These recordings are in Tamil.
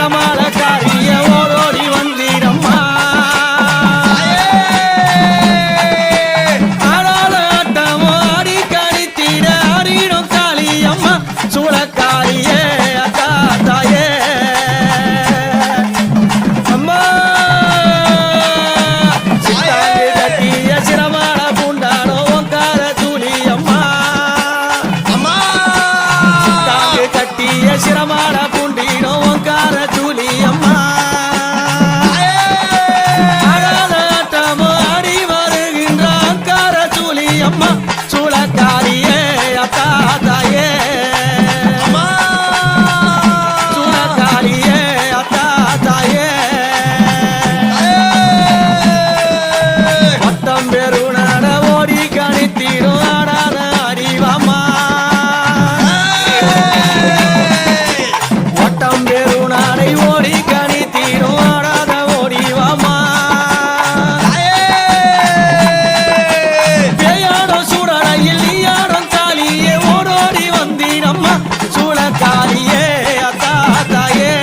சிரமாலக்காரிய ஓடோடி வந்தீரம்மா ஆடாத ஆட்டமோ ஆடி கணித்திட ஆடிடும் காளியம்மா சூளக்காரியே அக்கா தாயே அம்மா சித்தாங்கு கட்டிய சிரமால பூண்டானோ ஓங்கார சூலி அம்மா சித்தாங்கு கட்டிய சிரமால பூண்டினோ ஓங்கார சூலி அம்மா ஆடாத ஆட்டமோ ஆடி வருகின்ற ஓங்கார சூலி அம்மா சூளக்காரியே அக்கா தாயே சூளக்காரியே அக்கா தாயே மொத்தம் பெருநாட ஓடி கணித்தீரும் ஆடாத அறிவாமா மொத்தம் பெருநாடை ஓடி கணித்தீரும் ஆடாத ஓடிவாமா பேயாடும் சூடலையில் நீயாடும் காளியே ஓடோடி வந்தீரம்மா சூளக்காரியே அக்கா தாயே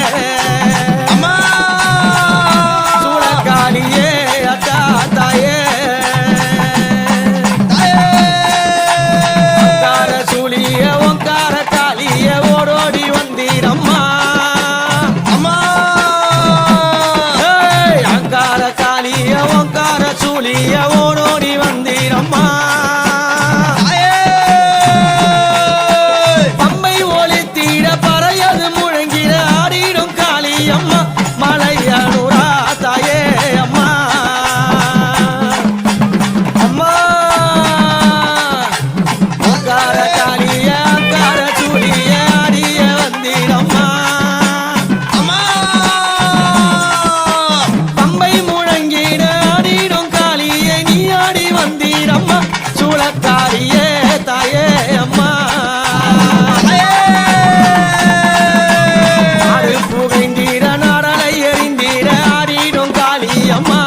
சூளக்காரியே அக்கா தாயே ஓங்கார சூலிய ஓங்கார காளிய ஓடோடி வந்தீரம்மா ஏய், அங்கார காளிய ஓங்கார சூலிய ஓடோடி வந்தீரம்மா பம்பை ஒலித்தீட பறையது முழங்கிட ஆடிடும் காளியம்மா மலையனுரா தாயே அம்மா அம்மா அங்கார காளிய அங்கார சூலிய ஆடிய வந்தீரம்மா பம்பை முழங்கிட ஆடிடும் காளியே நீ ஆடி வந்தீரம்மா சூளக்காரியே தாயே அம்மா ஆடு புகைந்தீர நாடலை எறிந்தீர ஆடிடும் காளியம்மா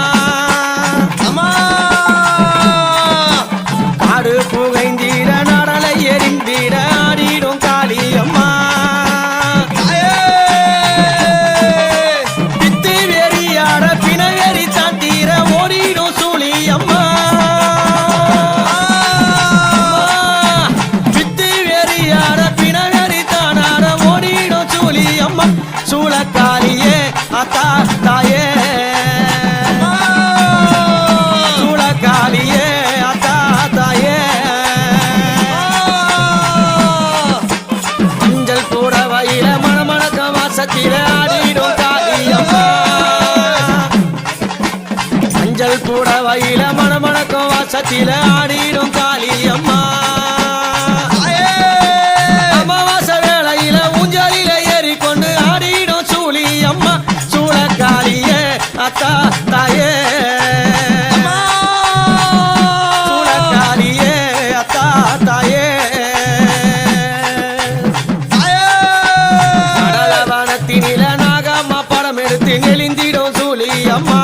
ஆடு புகைந்தீர நாடலை எறிந்தீர ஆடிடும் காளியம்மா பித்து வெறியாட பிணவெறி சாத்தீர ஓடிடும் சூழியம்மா பித்து வெறியாட பிணவெறி தானாட ஓடிடும் சூழியம்மா சூளக்காரியே அத்தா தாயே சூளக்காரியே அத்தா தாயே மஞ்சள் கூட வயில மணமணக்க வாசத்தில ஆடிடும் காளியம்மா மஞ்சள் கூட வயில மணமணக்க வாசத்தில ஆடிடும் காளியம்மா அமாவாசை வேளையில ஊஞ்சலில ஏறிக்கொண்டு ஆடிடும் சூழியம்மா சூளக்காரியே அத்தா தாயே சூளக்காரியே அத்தா தாயே கடலவனத்தினில நாகம்மா படம் எடுத்து நெளிந்திடும் சூழியம்மா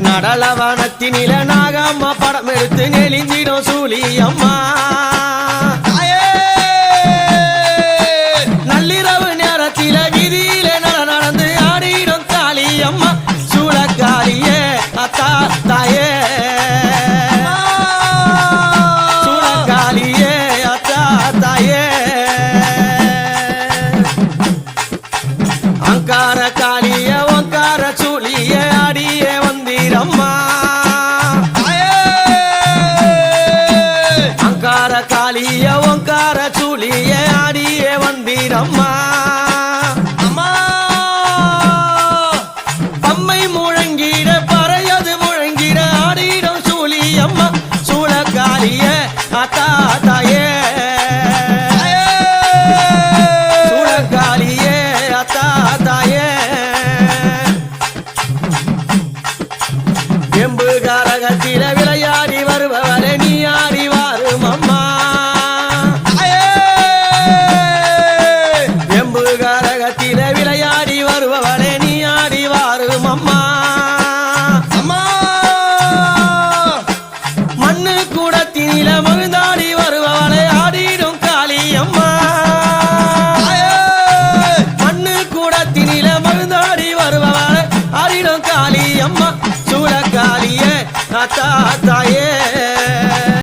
நடலவனத்தினில நாகம்மா படம் எடுத்து நெளிந்திடும் சூழியம்மா நள்ளிரவு நேரத்தில வீதியில நடந்து ஆடிடும் காளியம்மா சூளக்காரியே அத்தா தாயே சூளக்காரியே அத்தா தாயே அங்கார காளிய ஓங்கார சூழிய ஆடிய வந்தீரம்மா அங்கார ஆத்தா தாயே